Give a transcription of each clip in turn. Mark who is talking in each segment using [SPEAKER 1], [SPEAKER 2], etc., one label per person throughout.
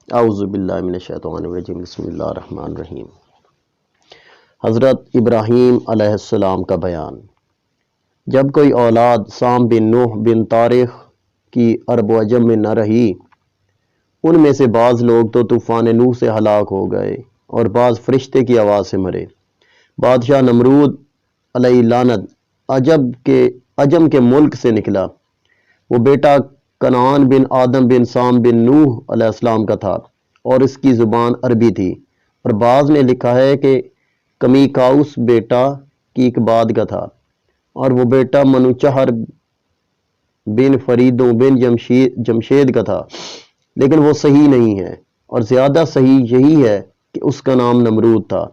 [SPEAKER 1] اعوذ باللہ من الشیطان الرجیم، بسم اللہ الرحمن الرحیم۔ حضرت ابراہیم علیہ السلام کا بیان۔ جب کوئی اولاد سام بن نوح بن طارق کی عرب و عجم میں نہ رہی، ان میں سے بعض لوگ تو طوفان نوح سے ہلاک ہو گئے اور بعض فرشتے کی آواز سے مرے۔ بادشاہ نمرود علیہ لعنت عجم کے ملک سے نکلا۔ وہ بیٹا کنعان بن آدم بن سام بن نوح علیہ السلام کا تھا اور اس کی زبان عربی تھی، اور بعض نے لکھا ہے کہ کمیکاؤس بیٹا کیکباد کا تھا، اور وہ بیٹا منوچہر بن فریدوں بن جمشید کا تھا، لیکن وہ صحیح نہیں ہے، اور زیادہ صحیح یہی ہے کہ اس کا نام نمرود تھا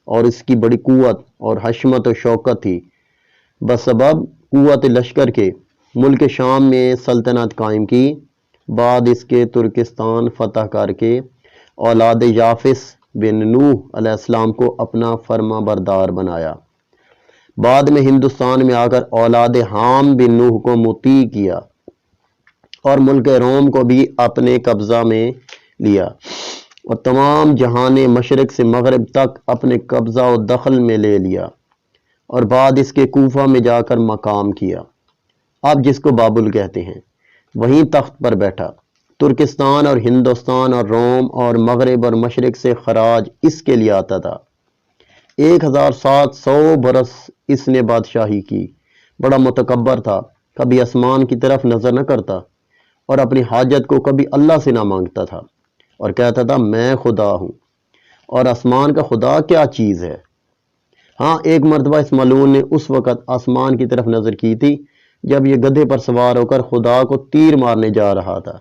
[SPEAKER 1] اور اس کی بڑی قوت اور حشمت و شوکت تھی۔ بسبب قوت لشکر کے ملک شام میں سلطنت قائم کی، بعد اس کے ترکستان فتح کر کے اولاد یافس بن نوح علیہ السلام کو اپنا فرما بردار بنایا۔ بعد میں ہندوستان میں آ کر اولاد حام بن نوح کو مطیع کیا اور ملک روم کو بھی اپنے قبضہ میں لیا، اور تمام جہان مشرق سے مغرب تک اپنے قبضہ و دخل میں لے لیا، اور بعد اس کے کوفہ میں جا کر مقام کیا، اب جس کو بابل کہتے ہیں، وہیں تخت پر بیٹھا۔ ترکستان اور ہندوستان اور روم اور مغرب اور مشرق سے خراج اس کے لیے آتا تھا۔ 1700 برس اس نے بادشاہی کی۔ بڑا متکبر تھا، کبھی آسمان کی طرف نظر نہ کرتا اور اپنی حاجت کو کبھی اللہ سے نہ مانگتا تھا، اور کہتا تھا میں خدا ہوں، اور آسمان کا خدا کیا چیز ہے۔ ہاں، ایک مرتبہ اس ملعون نے اس وقت آسمان کی طرف نظر کی تھی جب یہ گدھے پر سوار ہو کر خدا کو تیر مارنے جا رہا تھا،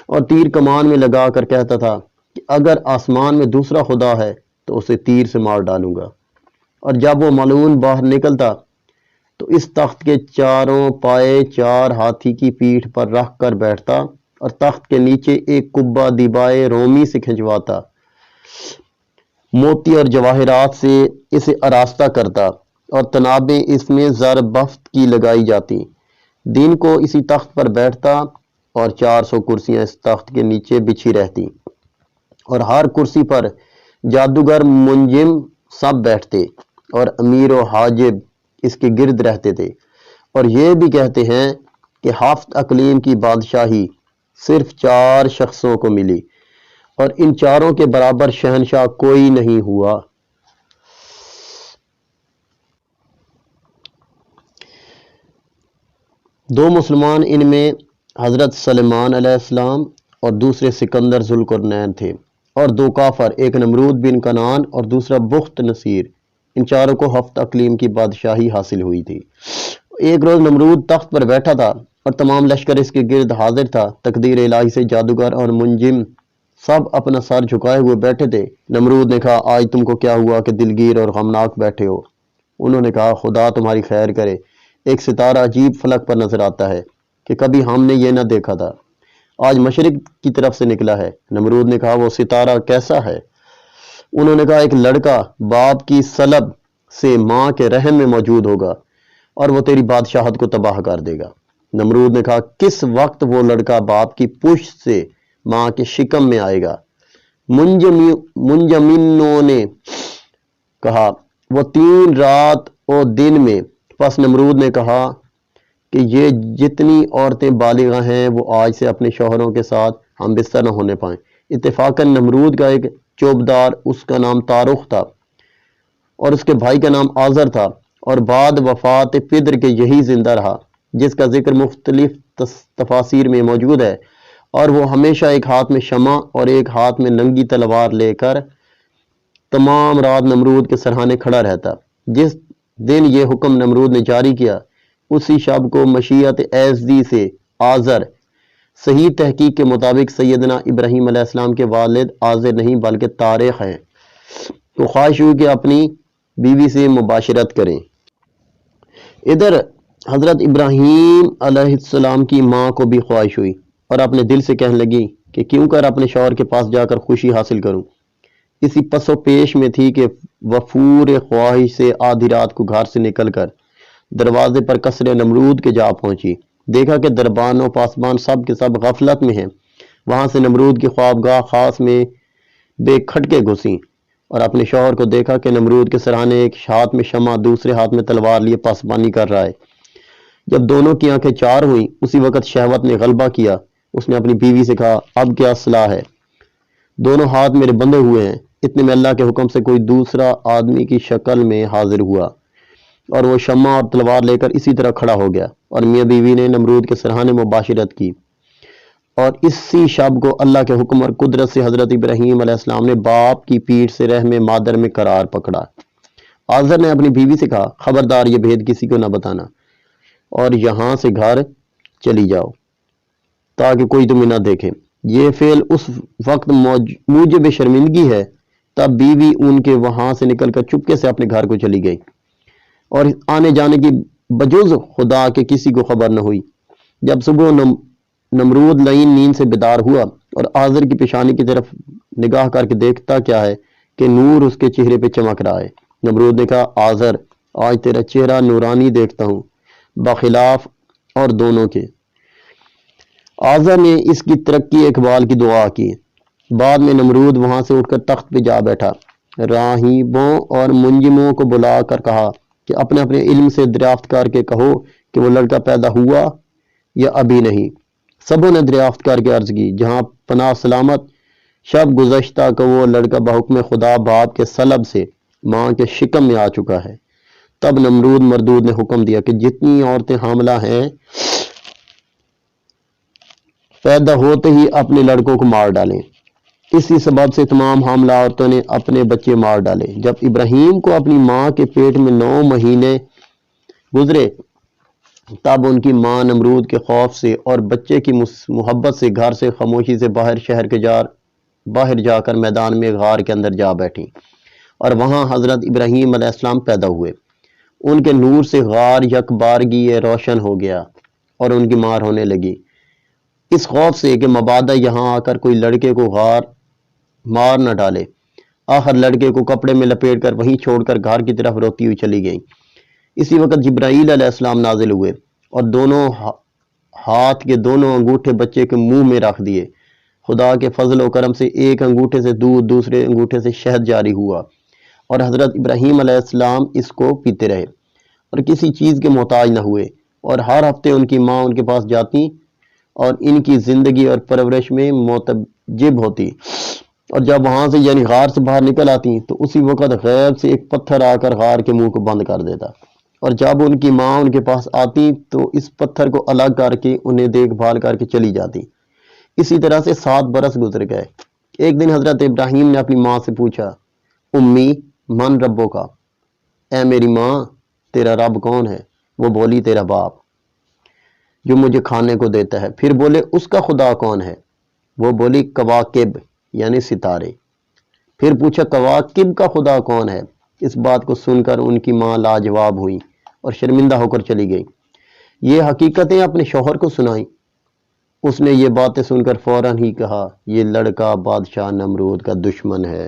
[SPEAKER 1] اور تیر کمان میں لگا کر کہتا تھا کہ اگر آسمان میں دوسرا خدا ہے تو اسے تیر سے مار ڈالوں گا۔ اور جب وہ ملعون باہر نکلتا تو اس تخت کے چاروں پائے 4 ہاتھی کی پیٹھ پر رکھ کر بیٹھتا، اور تخت کے نیچے ایک قبہ دیبائے رومی سے کھنچواتا، موتی اور جواہرات سے اسے آراستہ کرتا، اور تنابیں اس میں زر بفت کی لگائی جاتی۔ دن کو اسی تخت پر بیٹھتا اور 400 کرسیاں اس تخت کے نیچے بچھی رہتی، اور ہر کرسی پر جادوگر منجم سب بیٹھتے، اور امیر و حاجب اس کے گرد رہتے تھے، اور یہ بھی کہتے ہیں کہ 7 اقلیم کی بادشاہی صرف 4 شخصوں کو ملی، اور ان چاروں کے برابر شہنشاہ کوئی نہیں ہوا۔ دو مسلمان ان میں حضرت سلیمان علیہ السلام اور دوسرے سکندر ذوالقرنین تھے، اور 2 کافر، ایک نمرود بن کنعان اور دوسرا بخت نصیر۔ ان چاروں کو 7 اقلیم کی بادشاہی حاصل ہوئی تھی۔ ایک روز نمرود تخت پر بیٹھا تھا اور تمام لشکر اس کے گرد حاضر تھا۔ تقدیر الہی سے جادوگر اور منجم سب اپنا سر جھکائے ہوئے بیٹھے تھے۔ نمرود نے کہا آج تم کو کیا ہوا کہ دلگیر اور غمناک بیٹھے ہو؟ انہوں نے کہا خدا تمہاری خیر کرے، ایک ستارہ عجیب فلک پر نظر آتا ہے کہ کبھی ہم نے یہ نہ دیکھا تھا، آج مشرق کی طرف سے نکلا ہے۔ نمرود نے کہا وہ ستارہ کیسا ہے؟ انہوں نے کہا ایک لڑکا باپ کی صلب سے ماں کے رحم میں موجود ہوگا اور وہ تیری بادشاہت کو تباہ کر دے گا۔ نمرود نے کہا کس وقت وہ لڑکا باپ کی پشت سے ماں کے شکم میں آئے گا؟ منجمینوں نے کہا وہ 3 رات اور دن میں۔ پس نمرود نے کہا کہ یہ جتنی عورتیں بالغہ ہیں وہ آج سے اپنے شوہروں کے ساتھ ہم بستر نہ ہونے پائیں۔ اتفاقاً نمرود کا ایک چوبدار، اس کا نام تارخ تھا اور اس کے بھائی کا نام آزر تھا، اور بعد وفات پدر کے یہی زندہ رہا، جس کا ذکر مختلف تفاسیر میں موجود ہے، اور وہ ہمیشہ ایک ہاتھ میں شمع اور ایک ہاتھ میں ننگی تلوار لے کر تمام رات نمرود کے سرہانے کھڑا رہتا۔ جس دن یہ حکم نمرود نے جاری کیا اسی شب کو مشیت ایزدی سے آزر، صحیح تحقیق کے مطابق سیدنا ابراہیم علیہ السلام کے والد آزر نہیں بلکہ طارق ہیں، تو خواہش ہوئی کہ اپنی بیوی سے مباشرت کریں۔ ادھر حضرت ابراہیم علیہ السلام کی ماں کو بھی خواہش ہوئی اور اپنے دل سے کہنے لگی کہ کیوں کر اپنے شوہر کے پاس جا کر خوشی حاصل کروں۔ اسی پس و پیش میں تھی کہ وفور خواہش سے آدھی رات کو گھر سے نکل کر دروازے پر قصر نمرود کے جا پہنچی۔ دیکھا کہ دربان و پاسبان سب کے سب غفلت میں ہیں وہاں سے نمرود کی خوابگاہ خاص میں بے کھٹکے گھسیں اور اپنے شوہر کو دیکھا کہ نمرود کے سرانے ایک ہاتھ میں شمع دوسرے ہاتھ میں تلوار لیے پاسبانی کر رہا ہے۔ جب دونوں کی آنکھیں چار ہوئیں اسی وقت شہوت نے غلبہ کیا۔ اس نے اپنی بیوی سے کہا اب کیا صلاح ہے؟ دونوں ہاتھ میرے بندھے ہوئے ہیں۔ اتنے میں اللہ کے حکم سے کوئی دوسرا آدمی کی شکل میں حاضر ہوا اور وہ شمع اور تلوار لے کر اسی طرح کھڑا ہو گیا اور میاں بیوی نے نمرود کے سرحانے مباشرت کی۔ اور اسی شب کو اللہ کے حکم اور قدرت سے حضرت ابراہیم علیہ السلام نے باپ کی پیٹھ سے رحم مادر میں قرار پکڑا۔ آزر نے اپنی بیوی سے کہا خبردار یہ بھید کسی کو نہ بتانا اور یہاں سے گھر چلی جاؤ تاکہ کوئی تمہیں نہ دیکھے۔ یہ فعل اس وقت موجب شرمندگی ہے۔ تب بیوی ان کے وہاں سے نکل کر چپکے سے اپنے گھر کو چلی گئی اور آنے جانے کی بجز خدا کے کسی کو خبر نہ ہوئی۔ جب صبح نمرود لعین نیند سے بیدار ہوا اور آزر کی پیشانی کی طرف نگاہ کر کے دیکھتا کیا ہے کہ نور اس کے چہرے پہ چمک رہا ہے۔ نمرود نے کہا آزر آج تیرا چہرہ نورانی دیکھتا ہوں بخلاف اور دونوں کے۔ آزر نے اس کی ترقی اقبال کی دعا کی۔ بعد میں نمرود وہاں سے اٹھ کر تخت پہ جا بیٹھا، راہبوں اور منجموں کو بلا کر کہا کہ اپنے اپنے علم سے دریافت کر کے کہو کہ وہ لڑکا پیدا ہوا یا ابھی نہیں۔ سبوں نے دریافت کر کے عرض کی جہاں پناہ سلامت شب گزشتہ کہ وہ لڑکا بحکم خدا باپ کے سلب سے ماں کے شکم میں آ چکا ہے۔ تب نمرود مردود نے حکم دیا کہ جتنی عورتیں حاملہ ہیں پیدا ہوتے ہی اپنے لڑکوں کو مار ڈالیں۔ اسی سبب سے تمام حاملہ عورتوں نے اپنے بچے مار ڈالے۔ جب ابراہیم کو اپنی ماں کے پیٹ میں 9 مہینے گزرے تب ان کی ماں نمرود کے خوف سے اور بچے کی محبت سے گھر سے خاموشی سے باہر جا کر میدان میں غار کے اندر جا بیٹھی اور وہاں حضرت ابراہیم علیہ السلام پیدا ہوئے۔ ان کے نور سے غار یک بارگی روشن ہو گیا اور ان کی مار ہونے لگی، اس خوف سے کہ مبادا یہاں آ کر کوئی لڑکے کو غار مار نہ ڈالے۔ آخر لڑکے کو کپڑے میں لپیٹ کر وہیں چھوڑ کر گھر کی طرف روتی ہوئی چلی گئی۔ اسی وقت جبرائیل علیہ السلام نازل ہوئے اور دونوں ہاتھ کے دونوں انگوٹھے بچے کے منہ میں رکھ دیے۔ خدا کے فضل و کرم سے ایک انگوٹھے سے دودھ دوسرے انگوٹھے سے شہد جاری ہوا اور حضرت ابراہیم علیہ السلام اس کو پیتے رہے اور کسی چیز کے محتاج نہ ہوئے، اور ہر ہفتے ان کی ماں ان کے پاس جاتی اور ان کی زندگی اور پرورش میں معتجب ہوتی، اور جب وہاں سے یعنی غار سے باہر نکل آتی تو اسی وقت غیب سے ایک پتھر آ کر غار کے منہ کو بند کر دیتا، اور جب ان کی ماں ان کے پاس آتی تو اس پتھر کو الگ کر کے انہیں دیکھ بھال کر کے چلی جاتی۔ اسی طرح سے 7 برس گزر گئے۔ ایک دن حضرت ابراہیم نے اپنی ماں سے پوچھا امی من ربوں کا، اے میری ماں تیرا رب کون ہے؟ وہ بولی تیرا باپ جو مجھے کھانے کو دیتا ہے۔ پھر بولے اس کا خدا کون ہے؟ وہ بولی کواکب یعنی ستارے۔ پھر پوچھا کواکب کا خدا کون ہے؟ اس بات کو سن کر ان کی ماں لاجواب ہوئی اور شرمندہ ہو کر چلی گئی۔ یہ حقیقتیں اپنے شوہر کو سنائیں۔ اس نے یہ باتیں سن کر فوراً ہی کہا یہ لڑکا بادشاہ نمرود کا دشمن ہے۔